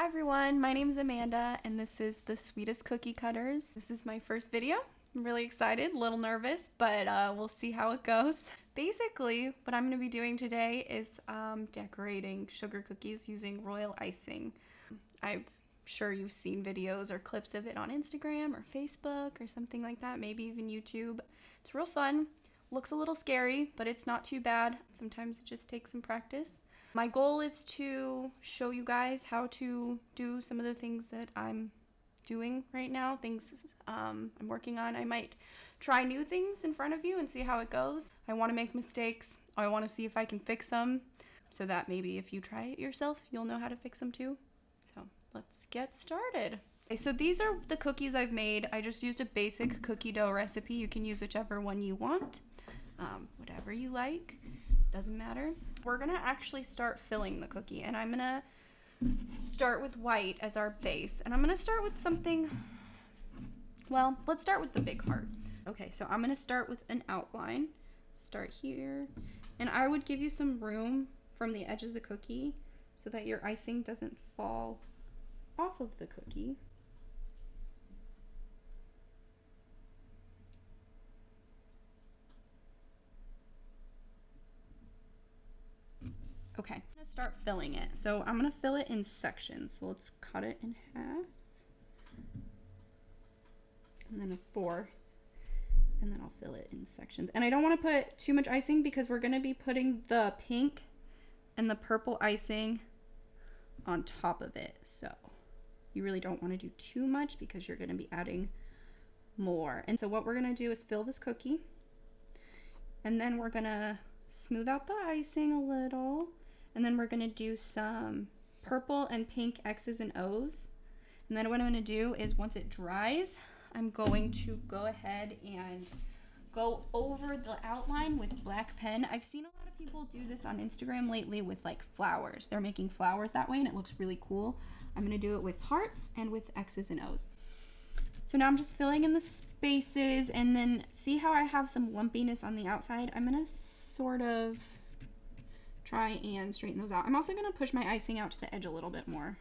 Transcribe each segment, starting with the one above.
everyone, my name is Amanda and this is the Sweetest Cookie Cutters. This is my first video. I'm really excited, a little nervous, but we'll see how it goes. Basically, what I'm going to be doing today is decorating sugar cookies using royal icing. I'm sure you've seen videos or clips of it on Instagram or Facebook or something like that, maybe even YouTube. It's real fun. Looks a little scary, but it's not too bad. Sometimes it just takes some practice. My goal is to show you guys how to do some of the things that I'm doing right now, things I'm working on. I might try new things in front of you and see how it goes. I want to make mistakes. I want to see if I can fix them so that maybe if you try it yourself, you'll know how to fix them too. So let's get started. Okay, so these are the cookies I've made. I just used a basic cookie dough recipe. You can use whichever one you want, whatever you like. Doesn't matter. We're gonna actually start filling the cookie, and I'm gonna start with white as our base, and I'm gonna start with something, well, let's start with the big heart. Okay, so I'm gonna start with an outline. Start here, and I would give you some room from the edge of the cookie so that your icing doesn't fall off of the cookie. Okay, I'm gonna start filling it. So I'm gonna fill it in sections. So let's cut it in half. And then a fourth. And then I'll fill it in sections. And I don't wanna put too much icing because we're gonna be putting the pink and the purple icing on top of it. So you really don't wanna do too much because you're gonna be adding more. And so what we're gonna do is fill this cookie. And then we're gonna smooth out the icing a little. And then we're gonna do some purple and pink X's and O's. And then what I'm gonna do is once it dries, I'm going to go ahead and go over the outline with black pen. I've seen a lot of people do this on Instagram lately with like flowers. They're making flowers that way and it looks really cool. I'm gonna do it with hearts and with X's and O's. So now I'm just filling in the spaces, and then see how I have some lumpiness on the outside? I'm gonna sort of try and straighten those out. I'm also gonna push my icing out to the edge a little bit more.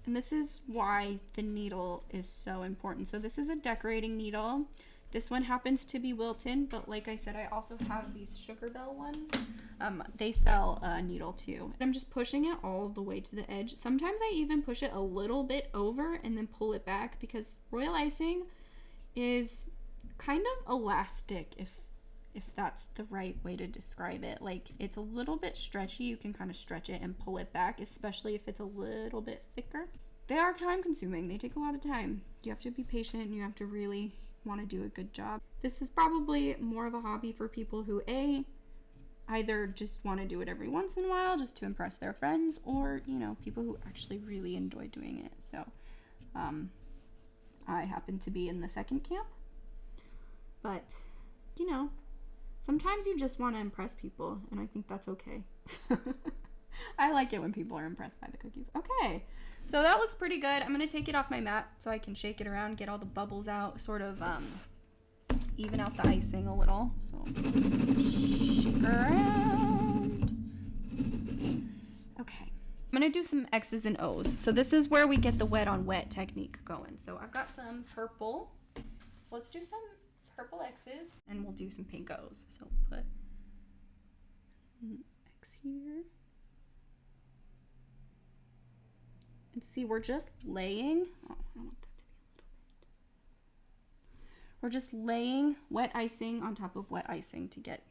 And this is why the needle is so important. So this is a decorating needle. This one happens to be Wilton, but like I said, I also have these Sugar Bell ones. They sell a needle too. I'm just pushing it all the way to the edge. Sometimes I even push it a little bit over and then pull it back because royal icing is kind of elastic, if that's the right way to describe it. Like, it's a little bit stretchy. You can kind of stretch it and pull it back, especially if it's a little bit thicker. They are time consuming. They take a lot of time. You have to be patient and you have to really want to do a good job. This is probably more of a hobby for people who either just want to do it every once in a while just to impress their friends, or, you know, people who actually really enjoy doing it. So I happen to be in the second camp, but you know, sometimes you just want to impress people, and I think that's okay. I like it when people are impressed by the cookies. Okay, so that looks pretty good. I'm going to take it off my mat so I can shake it around, get all the bubbles out, sort of even out the icing a little. So shake around. Okay, I'm going to do some X's and O's. So this is where we get the wet on wet technique going. So I've got some purple. So let's do some purple X's and we'll do some pink O's. So we'll put an X here. And see, we're just laying, oh, I don't want that to be a little bit. We're just laying wet icing on top of wet icing to get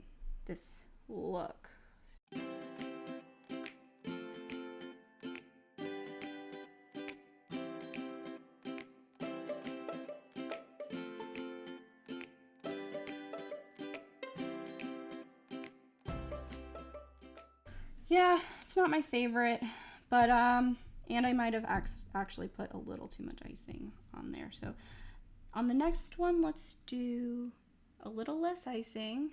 this look. Yeah, it's not my favorite, but and I might have actually put a little too much icing on there. So on the next one, let's do a little less icing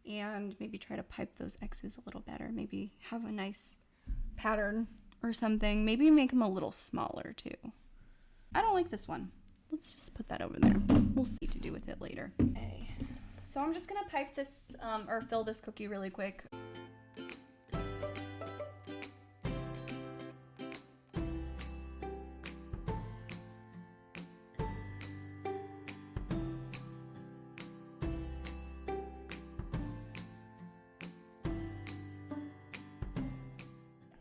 and maybe try to pipe those X's a little better. Maybe have a nice pattern or something. Maybe make them a little smaller too. I don't like this one. Let's just put that over there. We'll see what to do with it later. Okay, so I'm just gonna pipe this or fill this cookie really quick.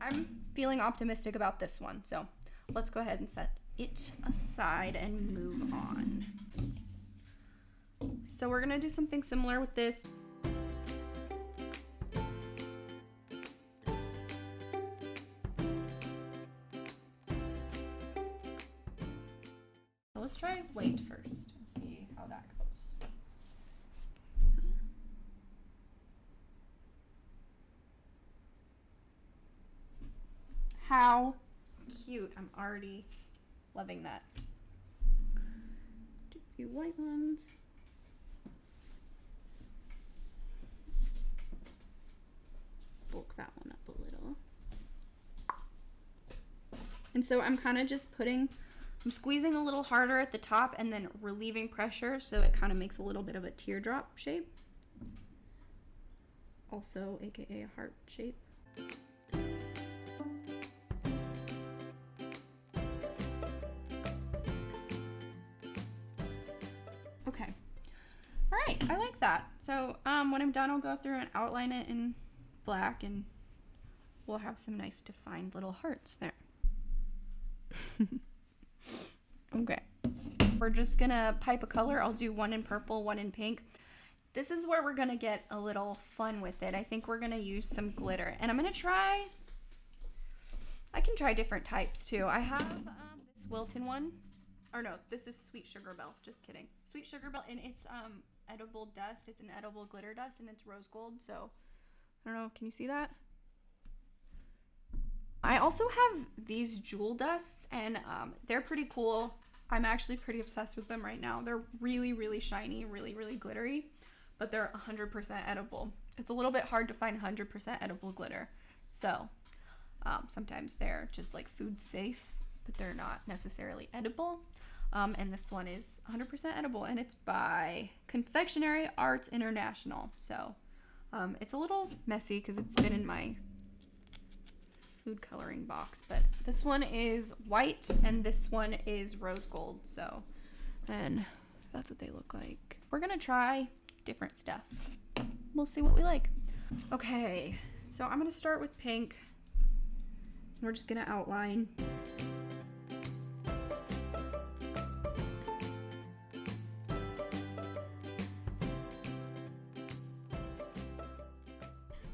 I'm feeling optimistic about this one, so let's go ahead and set it aside and move on. So we're gonna do something similar with this. Let's try white first and see how that goes. How cute. I'm already loving that. Do a few white ones. Bulk that one up a little. And so I'm kind of just I'm squeezing a little harder at the top and then relieving pressure so it kind of makes a little bit of a teardrop shape. Also, AKA a heart shape. Okay. All right, I like that. So when I'm done, I'll go through and outline it in black and we'll have some nice defined little hearts there. Okay, we're just gonna pipe a color. I'll do one in purple, one in pink. This is where we're gonna get a little fun with it. I think we're gonna use some glitter, and I'm gonna try, I can try different types too. I have this Wilton one, or no, this is Sweet Sugar Belle, just kidding. Sweet Sugar Belle, and it's edible dust. It's an edible glitter dust, and it's rose gold, so I don't know, can you see that? I also have these jewel dusts, and they're pretty cool. I'm actually pretty obsessed with them right now. They're really, really shiny, really, really glittery, but they're 100% edible. It's a little bit hard to find 100% edible glitter. So sometimes they're just like food safe, but they're not necessarily edible. And this one is 100% edible, and it's by Confectionery Arts International. So it's a little messy because it's been in my food coloring box, but this one is white and this one is rose gold, so, and that's what they look like. We're gonna try different stuff. We'll see what we like. Okay, so I'm gonna start with pink. We're just gonna outline.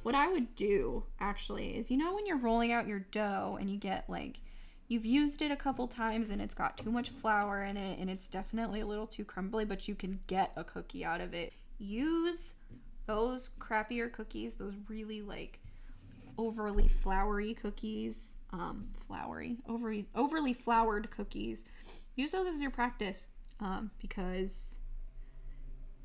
What I would do, actually, is, you know when you're rolling out your dough and you get, like, you've used it a couple times and it's got too much flour in it and it's definitely a little too crumbly, but you can get a cookie out of it. Use those crappier cookies, those really, like, overly floury cookies, overly floured cookies. Use those as your practice, because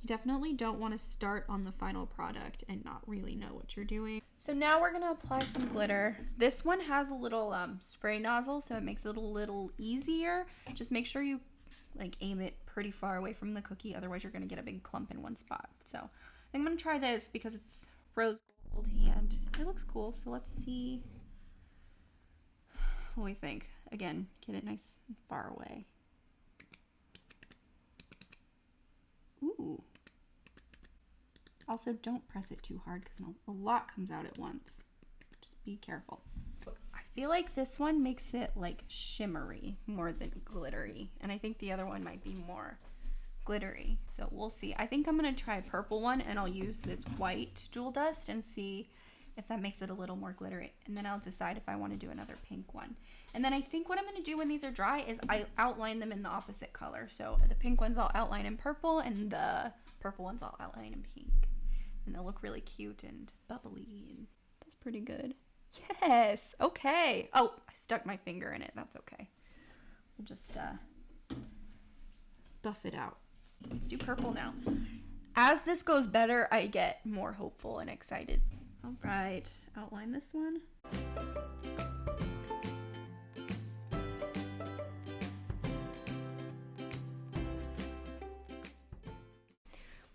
you definitely don't want to start on the final product and not really know what you're doing. So now we're gonna apply some glitter. This one has a little spray nozzle, so it makes it a little easier. Just make sure you like aim it pretty far away from the cookie, otherwise you're gonna get a big clump in one spot. So I think I'm gonna try this because it's rose gold and it looks cool. So let's see what we think. Again, get it nice and far away. Ooh. Also, don't press it too hard because a lot comes out at once. Just be careful. I feel like this one makes it like shimmery more than glittery. And I think the other one might be more glittery. So we'll see. I think I'm going to try a purple one and I'll use this white jewel dust and see if that makes it a little more glittery. And then I'll decide if I want to do another pink one. And then I think what I'm going to do when these are dry is I outline them in the opposite color. So the pink ones I'll outline in purple and the purple ones I'll outline in pink. And they'll look really cute and bubbly, and that's pretty good. Yes, okay. Oh, I stuck my finger in it. That's okay. We'll just buff it out. Let's do purple now. As this goes better, I get more hopeful and excited. All right, outline this one.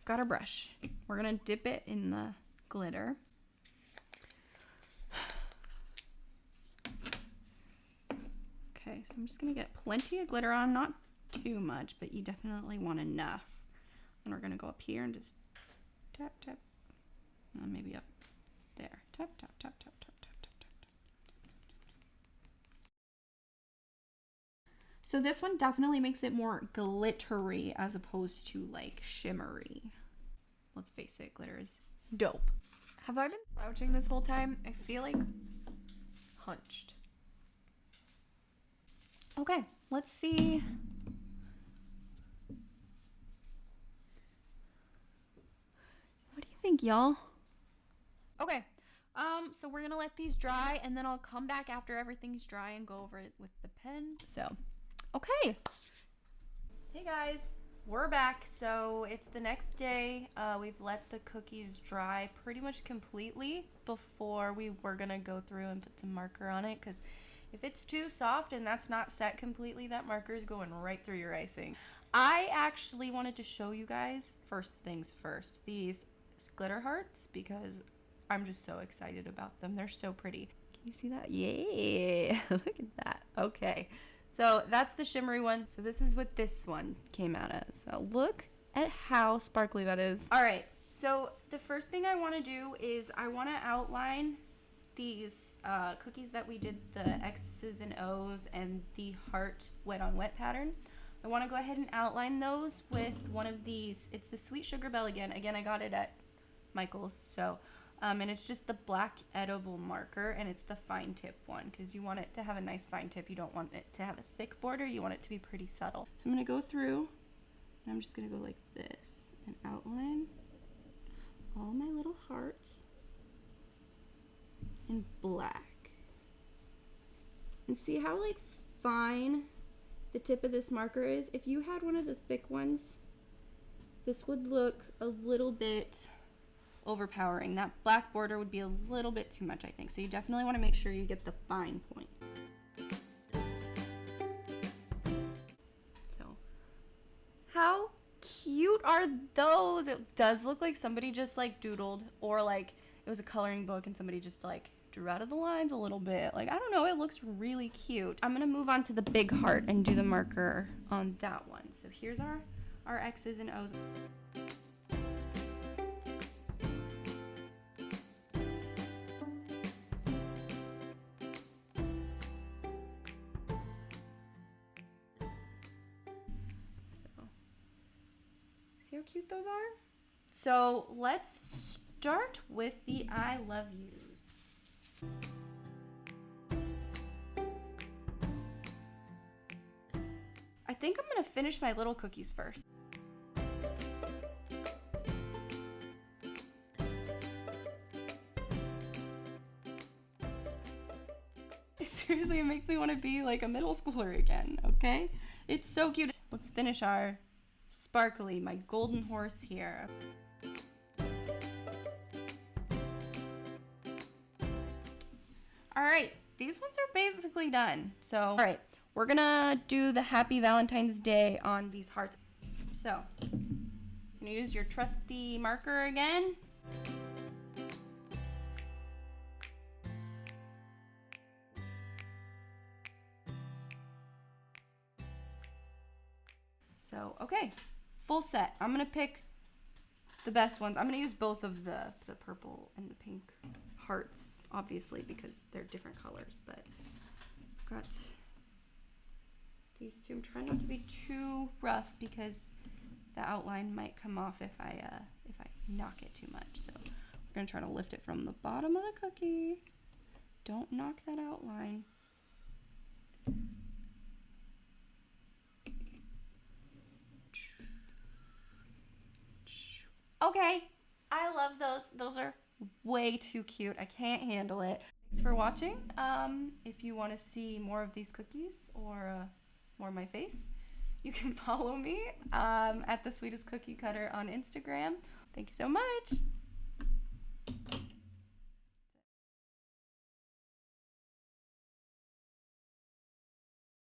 Got our brush. We're gonna dip it in the glitter. Okay, so I'm just gonna get plenty of glitter on, not too much, but you definitely want enough. And we're gonna go up here and just tap, tap, maybe up there. Tap, tap, tap, tap, tap, tap, tap, tap, tap. So this one definitely makes it more glittery as opposed to like shimmery. Let's face it, glitter is dope. Have I been slouching this whole time? I feel like hunched. Okay, let's see. What do you think, y'all? Okay, so we're gonna let these dry and then I'll come back after everything's dry and go over it with the pen. So, okay. Hey guys, we're back. So it's the next day. We've let the cookies dry pretty much completely before we were gonna go through and put some marker on it, because if it's too soft and that's not set completely, that marker is going right through your icing. I actually wanted to show you guys, first things first, these glitter hearts, because I'm just so excited about them. They're so pretty. Can you see that? Yeah, look at that. Okay, so that's the shimmery one. So this is what this one came out as. So look at how sparkly that is. All right, so the first thing I want to do is I want to outline these cookies that we did the X's and O's and the heart wet on wet pattern. I want to go ahead and outline those with one of these. It's the Sweet Sugar Bell again. Again, I got it at Michael's. So, and it's just the black edible marker, and it's the fine tip one because you want it to have a nice fine tip. You don't want it to have a thick border. You want it to be pretty subtle. So I'm going to go through, and I'm just going to go like this and outline all my little hearts in black. And see how like fine the tip of this marker is? If you had one of the thick ones, this would look a little bit overpowering. That black border would be a little bit too much, I think. So you definitely want to make sure you get the fine point. So, how cute are those? It does look like somebody just like doodled, or like it was a coloring book and somebody just like drew out of the lines a little bit. Like, I don't know, it looks really cute. I'm gonna move on to the big heart and do the marker on that one. So here's our X's and O's. See how cute those are? So let's start with the I love yous. I think I'm gonna finish my little cookies first. Seriously, it makes me want to be like a middle schooler again, okay? It's so cute. Let's finish our sparkly, my golden horse here. All right, these ones are basically done. So, all right, we're gonna do the Happy Valentine's Day on these hearts. So, you're gonna use your trusty marker again. So, okay, full set. I'm gonna pick the best ones. I'm gonna use both of the purple and the pink hearts, obviously, because they're different colors, but I've got these two. I'm trying not to be too rough because the outline might come off if I knock it too much. So we're gonna try to lift it from the bottom of the cookie. Don't knock that outline. Okay, I love those. Those are way too cute. I can't handle it. Thanks for watching. If you want to see more of these cookies or more of my face, you can follow me at the Sweetest Cookie Cutter on Instagram. Thank you so much.